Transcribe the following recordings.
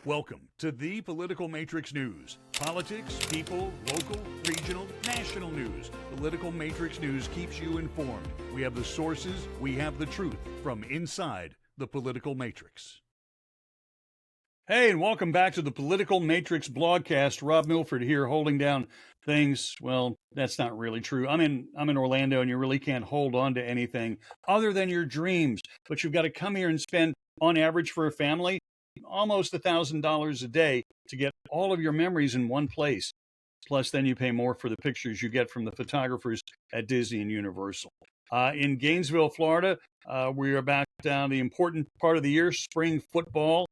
Welcome to the Political Matrix News. Politics, people, local, regional, national news. Political Matrix News keeps you informed. We have the sources, we have the truth from inside the Political Matrix. Hey, and welcome back to the Political Matrix blogcast. Rob Milford here, holding down things. Well, that's not really true. I'm in Orlando, and you really can't hold on to anything other than your dreams. But you've got to come here and spend, on average for a family, almost $1,000 a day to get all of your memories in one place. Plus, then you pay more for the pictures you get from the photographers at Disney and Universal. In Gainesville, Florida, we are back down the important part of the year, spring football.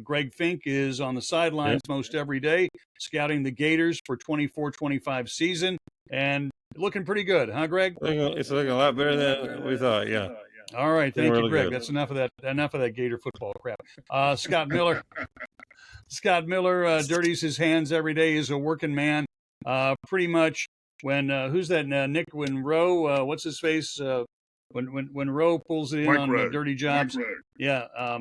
Greg Fink is on the sidelines most every day, scouting the Gators for 24-25 season, and looking pretty good, huh, Greg? It's looking a lot better than we thought, yeah. All right, thank you, Greg. Good. That's enough of that Gator football crap. Scott Miller dirties his hands every day. He's a working man. Pretty much when who's that? Nick, when Rowe, what's his face? When Rowe pulls it in Mike on Rowe. dirty jobs,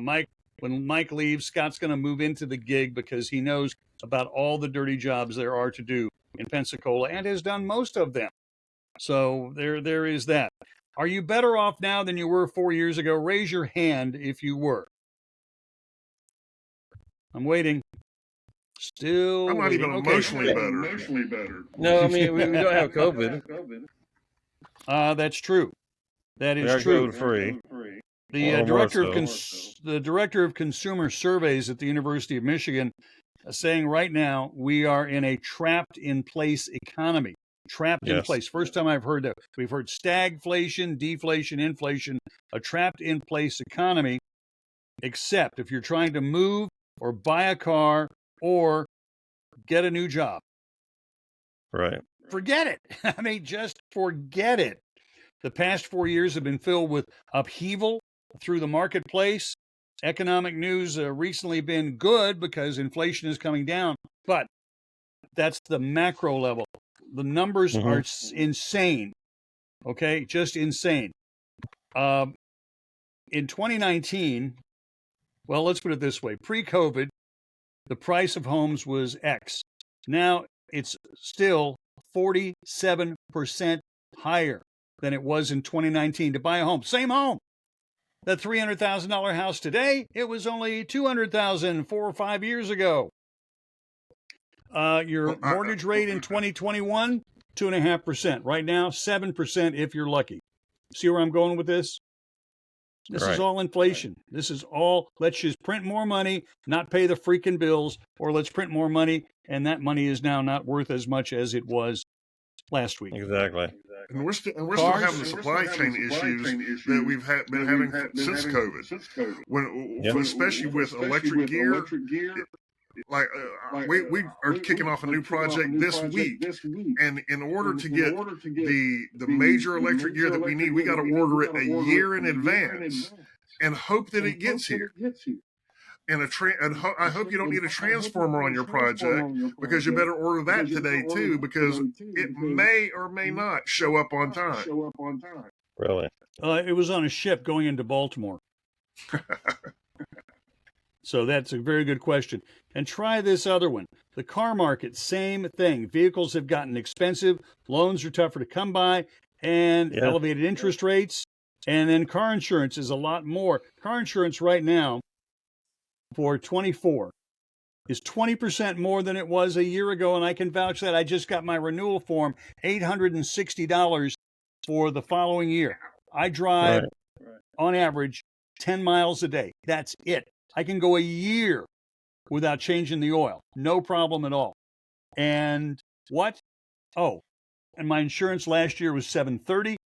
Mike. When Mike leaves, Scott's going to move into the gig because he knows about all the dirty jobs there are to do in Pensacola and has done most of them. So there is that. Are you better off now than you were 4 years ago? Raise your hand if you were. I'm waiting. Still I'm not waiting. even emotionally better. No, I mean, we don't have COVID. That's true. That We is are true. COVID-free. The Or director of consumer surveys at the University of Michigan saying right now we are in a trapped in place economy. Trapped in place. First time I've heard that. We've heard stagflation, deflation, inflation, a trapped in place economy, except if you're trying to move or buy a car or get a new job. Right. Forget it. I mean, just forget it. The past 4 years have been filled with upheaval through the marketplace. Economic news recently been good because inflation is coming down, but that's the macro level. The numbers are insane. Okay, just insane. In 2019, well, let's put it this way. Pre-COVID, the price of homes was X. Now it's still 47% higher than it was in 2019 to buy a home. Same home. That $300,000 house today, it was only $200,000 4 or 5 years ago. Your mortgage rate in 2021, 2.5%. Right now, 7% if you're lucky. See where I'm going with this? This is all inflation. This is all, let's just print more money, not pay the freaking bills, or let's print more money, and that money is now not worth as much as it was last week. Exactly. And we're still having the supply chain issues that we've been having since COVID. Especially with electric gear. We are kicking off a new project this week, and in order to get the major electric gear that we need, we got to order it a year in advance and hope that it gets here. And I hope you don't need a transformer on your project, because you better order that today too, because it may or may not show up on time. Really? It was on a ship going into Baltimore. So that's a very good question. And try this other one. The car market, same thing. Vehicles have gotten expensive. Loans are tougher to come by, and elevated interest rates. And then car insurance is a lot more. Car insurance right now for 24 is 20% more than it was a year ago. And I can vouch that. I just got my renewal form, $860 for the following year. I drive on average 10 miles a day. That's it. I can go a year without changing the oil. No problem at all. And what? Oh, and my insurance last year was $730.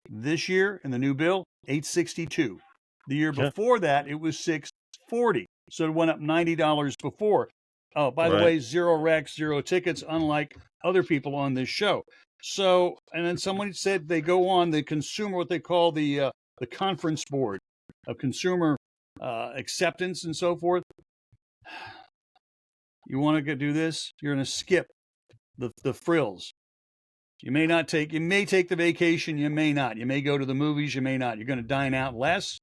This year in the new bill, $862. The year before that, it was $640. So it went up $90 before. Oh, by the way, zero wrecks, zero tickets, unlike other people on this show. So, and then someone said they go on the consumer, what they call the conference board of consumer acceptance and so forth. You want to do this? You're going to skip the frills. You may take the vacation, you may not. You may go to the movies, you may not. You're going to dine out less.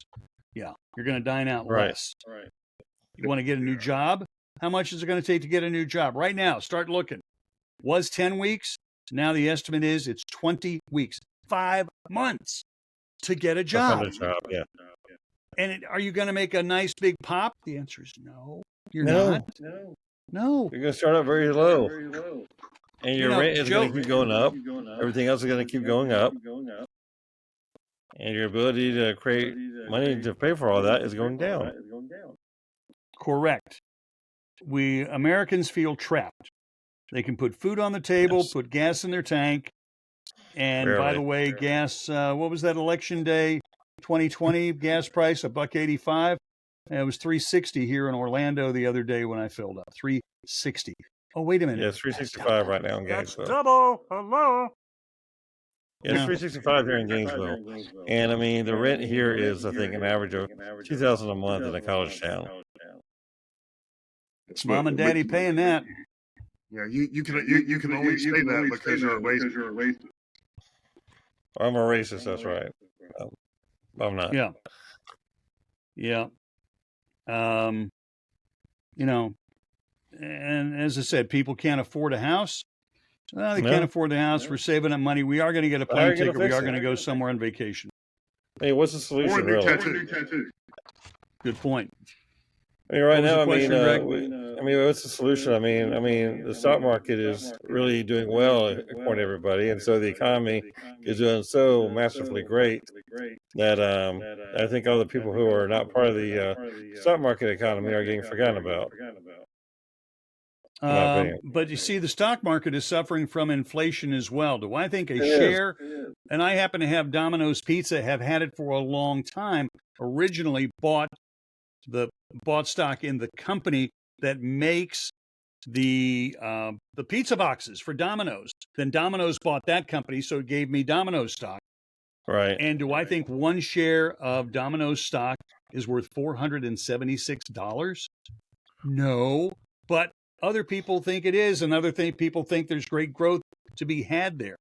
Yeah, you're going to dine out less. Right. You want to get a new job? how much is it going to take to get a new job? Right now, start looking. Was 10 weeks. Now the estimate is it's 20 weeks, 5 months to get a job. Yeah. And are you going to make a nice big pop? The answer is no. You're No. not. No. You're going to start out very low. And your rent is going to keep going up. Everything else is going to keep going up. And your ability to create money to pay for all that is going down. Correct. We Americans feel trapped. They can put food on the table, put gas in their tank. And by the way, gas, what was that election day? 2020 gas price, $1.85. It was $3.60 here in Orlando the other day when I filled up. $3.60. Oh, wait a minute. Yeah, it's $3.65 right now in Gainesville. Double. Hello. Yeah, it's $3.65 here in Gainesville. And I mean, the rent here is, I think, an average of $2,000 a month in a college town. It's mom and daddy paying that. Yeah, you can only say that because you're a racist. I'm a racist, that's right. I'm not. Yeah. You know, and as I said, people can't afford a house. Well, they can't afford the house. We're saving up money. We are going to get a plane ticket. We are going to go somewhere on vacation. Hey, what's the solution, really? Good point. I mean, right now, I mean, what's the solution? I mean, the stock market is really doing well according to everybody, and so the economy is doing so massively great that I think all the people who are not part of the stock market economy are getting forgotten about. But you see, the stock market is suffering from inflation as well. Do I think a share, and I happen to have Domino's Pizza, have had it for a long time, originally bought stock in the company that makes the pizza boxes for Domino's. Then Domino's bought that company, so it gave me Domino's stock. Right. And do I think one share of Domino's stock is worth $476? No, but other people think it is, and other people think there's great growth to be had there.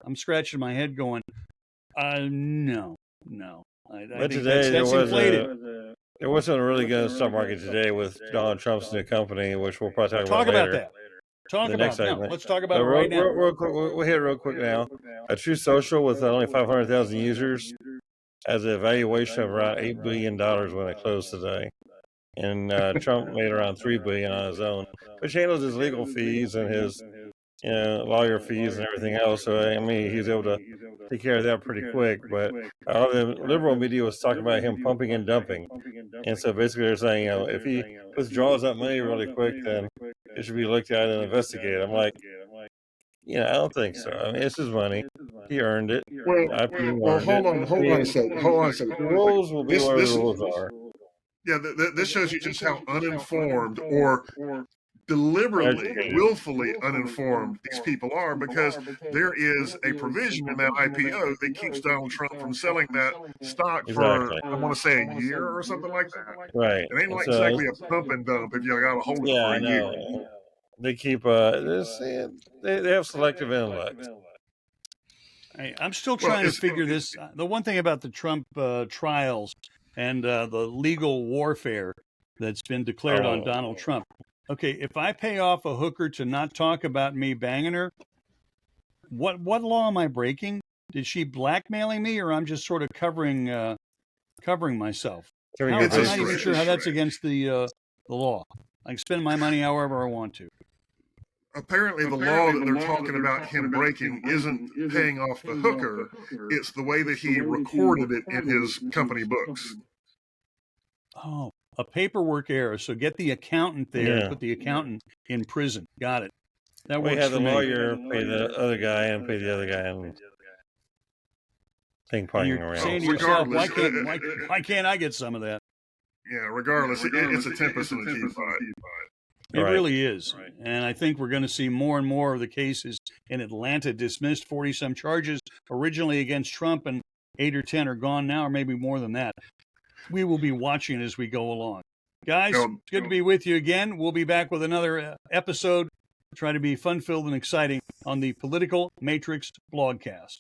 I'm scratching my head going, no. I think that's inflated. There wasn't a really good stock market today with Donald Trump's new company, which we'll probably talk about later. that. Let's talk about it right now. Real quick, we'll hit it real quick now. A True Social with only 500,000 users has a valuation of around $8 billion when it closed today. And Trump made around $3 billion on his own, which handles his legal fees and his lawyer fees and everything else. So I mean, he's able to take care of that pretty quick. But all the liberal media was talking about him pumping and dumping, and so basically they're saying, if he withdraws that money really quick, then it should be looked at and investigated. I'm like, I don't think so. I mean, it's his money. He earned it. Well, hold on a second. The rules will be what the rules are. Yeah, this shows you just how uninformed or deliberately, willfully uninformed these people are, because there is a provision in that IPO that keeps Donald Trump from selling that stock for, I want to say, a year or something like that. Right. It ain't like exactly a pump and dump if you got to hold it for a year. They keep, they have selective intellect. I'm still trying to figure this. The one thing about the Trump trials and the legal warfare that's been declared on Donald Trump. Okay, if I pay off a hooker to not talk about me banging her, what law am I breaking? Did she blackmailing me, or I'm just sort of covering myself? I'm not even sure how that's against the law. I can spend my money however I want to. Apparently, the law that they're talking about him breaking isn't paying off the hooker. It's the way that he recorded it in his company books. Oh, a paperwork error. So get the accountant there and put the accountant in prison. Got it. That works. We have the for me. lawyer pay the other guy and pay the other guy and ping-ponging around. Saying to yourself, why can't I get some of that? Yeah, regardless, it's a tempest in a teapot. It really is. Right. And I think we're going to see more and more of the cases in Atlanta dismissed, 40-some charges originally against Trump, and 8 or 10 are gone now, or maybe more than that. We will be watching as we go along. Guys, it's good to be with you again. We'll be back with another episode, try to be fun-filled and exciting on the Political Matrix blogcast.